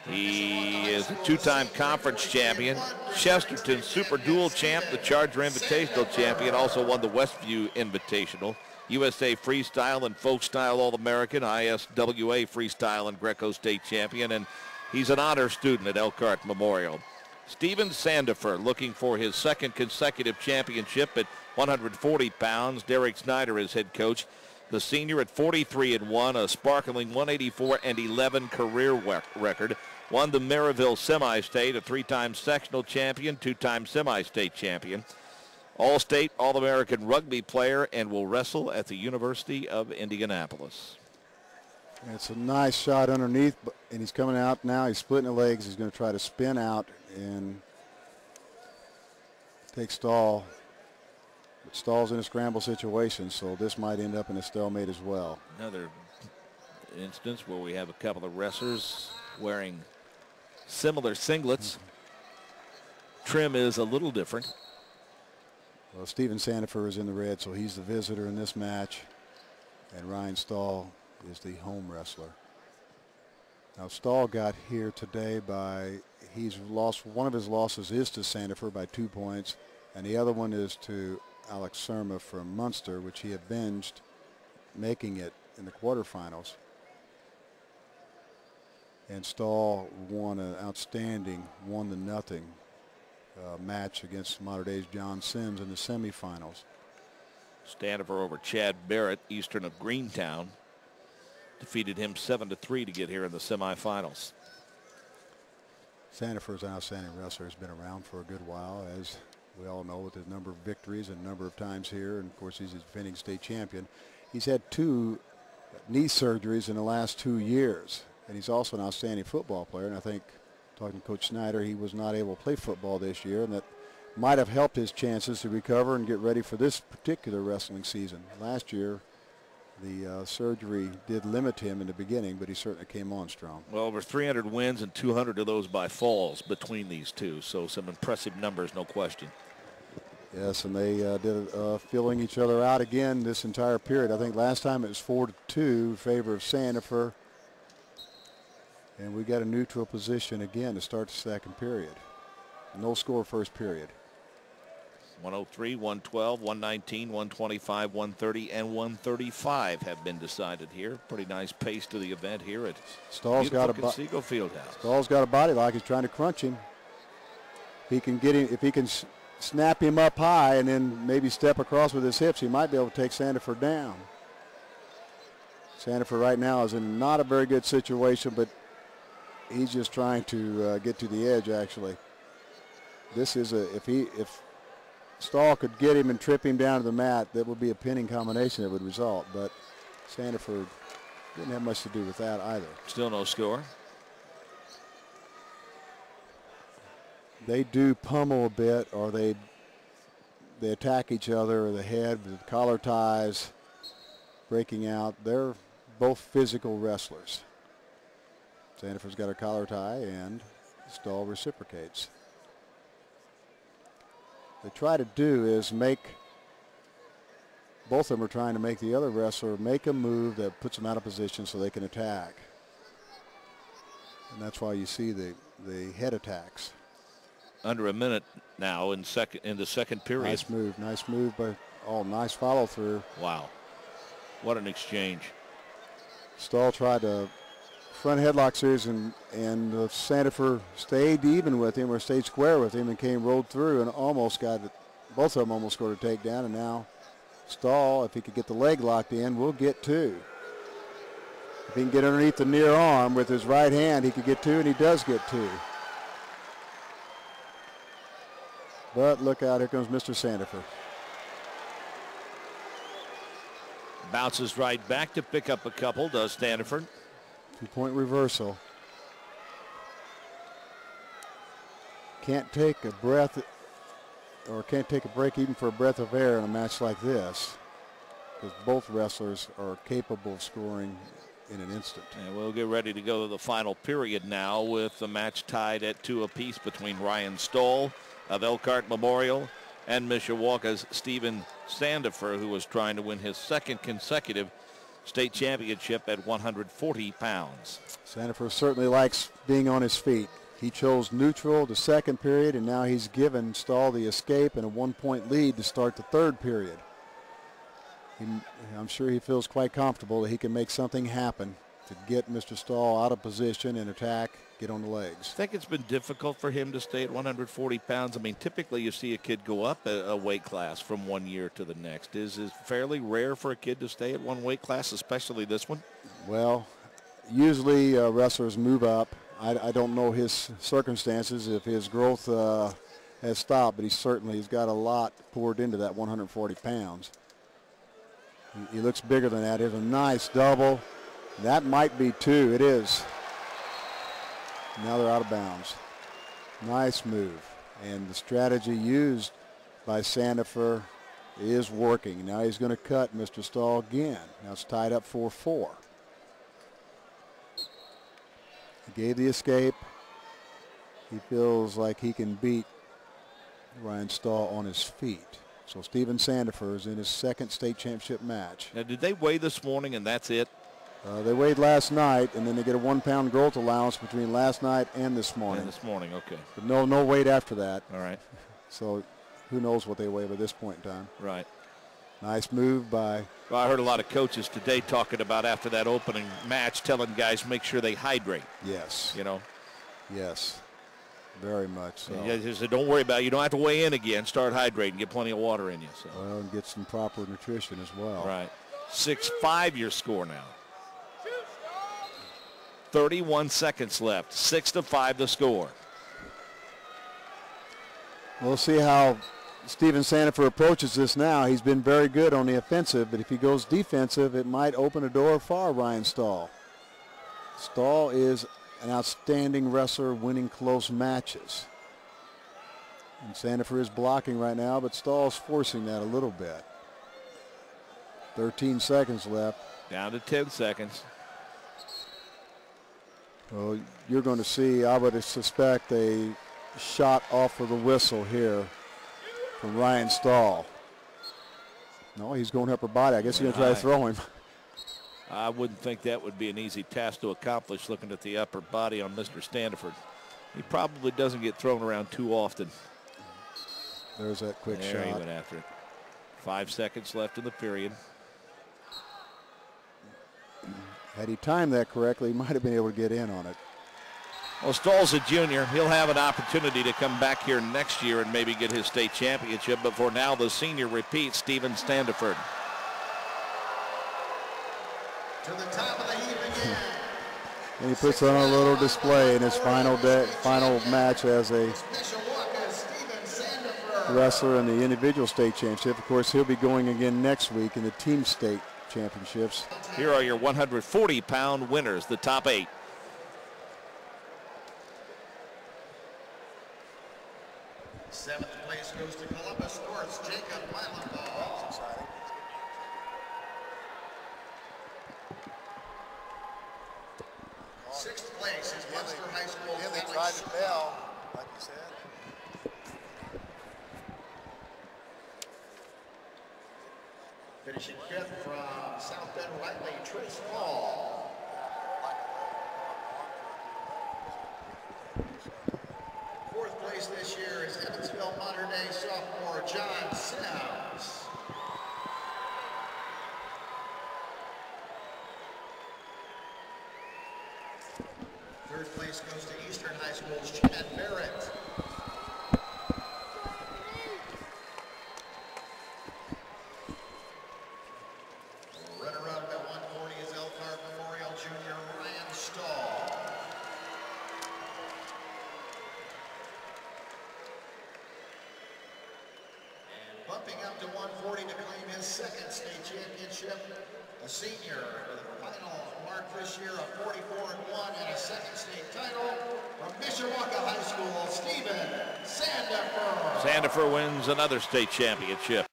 He is a two-time conference champion, Chesterton Super Dual champ, the Charger Invitational champion, also won the Westview Invitational, USA Freestyle and Folk Style All-American, ISWA Freestyle and Greco State champion, and he's an honor student at Elkhart Memorial. Steven Sandefer looking for his second consecutive championship at 140 pounds. Derek Snyder is head coach. The senior at 43-1, a sparkling 184-11 career record. Won the Maryville Semi-State, a three-time sectional champion, two-time semi-state champion. All-state, All-American rugby player, and will wrestle at the University of Indianapolis. It's a nice shot underneath, and he's coming out now. He's splitting the legs. He's going to try to spin out and take Stahl. But Stahl's in a scramble situation, so this might end up in a stalemate as well. Another instance where we have a couple of wrestlers wearing similar singlets. Trim is a little different. Well, Steven Sandefer is in the red, so he's the visitor in this match. And Ryan Stahl is the home wrestler. Now Stahl got here today by, he's lost, one of his losses is to Sandefer by 2 points, and the other one is to Alex Surma from Munster, which he avenged, making it in the quarterfinals. And Stahl won an outstanding 1-0 match against Mater Dei's John Sims in the semifinals. Sandefer over Chad Barrett, Eastern of Greentown. Defeated him 7-3 to get here in the semifinals. Sandefer's an outstanding wrestler. Has been around for a good while, as we all know, with his number of victories and number of times here. And, of course, he's a defending state champion. He's had 2 knee surgeries in the last 2 years. And he's also an outstanding football player. And I think, talking to Coach Snyder, he was not able to play football this year. And that might have helped his chances to recover and get ready for this particular wrestling season. Last year, the surgery did limit him in the beginning, but he certainly came on strong. Well, over 300 wins and 200 of those by falls between these two. So some impressive numbers, no question. Yes, and they did filling each other out again this entire period. I think last time it was 4-2 in favor of Sandefer. And we got a neutral position again to start the second period. No score first period. 103, 112, 119, 125, 130, and 135 have been decided here. Pretty nice pace to the event here at Stahl's got a Conseco Fieldhouse. Stahl's got a body like he's trying to crunch him. He can get him, if he can snap him up high and then maybe step across with his hips, he might be able to take Sandefer down. Sandefer right now is in not a very good situation, but he's just trying to get to the edge. Actually, this is if Stahl could get him and trip him down to the mat, that would be a pinning combination that would result. But Sandefer didn't have much to do with that either. Still no score. They do pummel a bit, or they attack each other, or the head with collar ties breaking out. They're both physical wrestlers. Sandefer's got a collar tie, and Stahl reciprocates. They try to do is both of them are trying to make the other wrestler make a move that puts them out of position so they can attack. And that's why you see the head attacks. Under a minute now in the second period. Nice move by nice follow through. Wow, what an exchange. Stahl tried to front headlock series, and Sandefer stayed even with him, or stayed square with him, and rolled through and almost got it. Both of them almost scored a takedown, and now Stahl, if he could get the leg locked in, will get 2. If he can get underneath the near arm with his right hand, he could get 2, and he does get 2. But look out, here comes Mr. Sandefer. Bounces right back to pick up a couple, does Sandefer. 2-point reversal. Can't take a breath, or can't take a break even for a breath of air in a match like this, because both wrestlers are capable of scoring in an instant. And we'll get ready to go to the final period now, with the match tied at 2 apiece between Ryan Stahl of Elkhart Memorial and Mishawaka's Steven Sandefer, who was trying to win his second consecutive state championship at 140 pounds. Sandefer certainly likes being on his feet. He chose neutral the second period, and now he's given Stahl the escape and a 1-point lead to start the third period. I'm sure he feels quite comfortable that he can make something happen to get Mr. Stahl out of position and attack, get on the legs. I think it's been difficult for him to stay at 140 pounds. I mean, typically you see a kid go up a weight class from one year to the next. Is it fairly rare for a kid to stay at one weight class, especially this one? Well, usually wrestlers move up. I don't know his circumstances, if his growth has stopped, but he's got a lot poured into that 140 pounds. He looks bigger than that. There's a nice double. That might be two. It is. Now they're out of bounds. Nice move. And the strategy used by Sandefer is working. Now he's going to cut Mr. Stahl again. Now it's tied up 4-4. He gave the escape. He feels like he can beat Ryan Stahl on his feet. So Steven Sandefer is in his second state championship match. Now, did they weigh this morning and that's it? They weighed last night, and then they get a 1-pound growth allowance between last night and this morning. And this morning, okay. But no weight after that. All right. So who knows what they weigh by this point in time. Right. Nice move by. Well, I heard a lot of coaches today talking about after that opening match, telling guys make sure they hydrate. Yes. You know. Yes. Very much so. Yeah, he said, don't worry about it. You don't have to weigh in again. Start hydrating. Get plenty of water in you. So. Well, and get some proper nutrition as well. Right. 6-5 your score now. 31 seconds left. 6-5 the score. We'll see how Steven Sandefer approaches this now. He's been very good on the offensive, but if he goes defensive, it might open a door for Ryan Stahl. Stahl is an outstanding wrestler, winning close matches. And Sandefer is blocking right now, but Stahl's forcing that a little bit. 13 seconds left. Down to 10 seconds. Well, you're going to see, I would suspect, a shot off of the whistle here from Ryan Stahl. No, he's going upper body. I guess he's going to try to throw him. I wouldn't think that would be an easy task to accomplish looking at the upper body on Mr. Sandefer. He probably doesn't get thrown around too often. There's that quick shot. There he went after it. 5 seconds left in the period. Had he timed that correctly, he might have been able to get in on it. Well, Stahl's a junior. He'll have an opportunity to come back here next year and maybe get his state championship. But for now, the senior repeats, Steven Sandefer. To the top of the heap again. And he puts on a little display in his final match as a wrestler in the individual state championship. Of course, he'll be going again next week in the team state championships. Here are your 140-pound winners, the top 8. Seventh place goes to Columbus North's Jacob Milenball. Sixth place is Webster High School. They tried to bail, like you said. Finishing fifth from South Bend Riley, Trace Hall. Fourth place this year is Evansville Modern Day sophomore John Sims. Third place goes to Eastern High School's Chad Barrett. Runner-up at 140 is Elkhart Memorial Junior Ryan Stahl. And bumping up to 140 to claim his second state championship, a senior with a final mark this year of 44-1 and a second state title from Mishawaka High School, Steven Sandefer. Sandefer wins another state championship.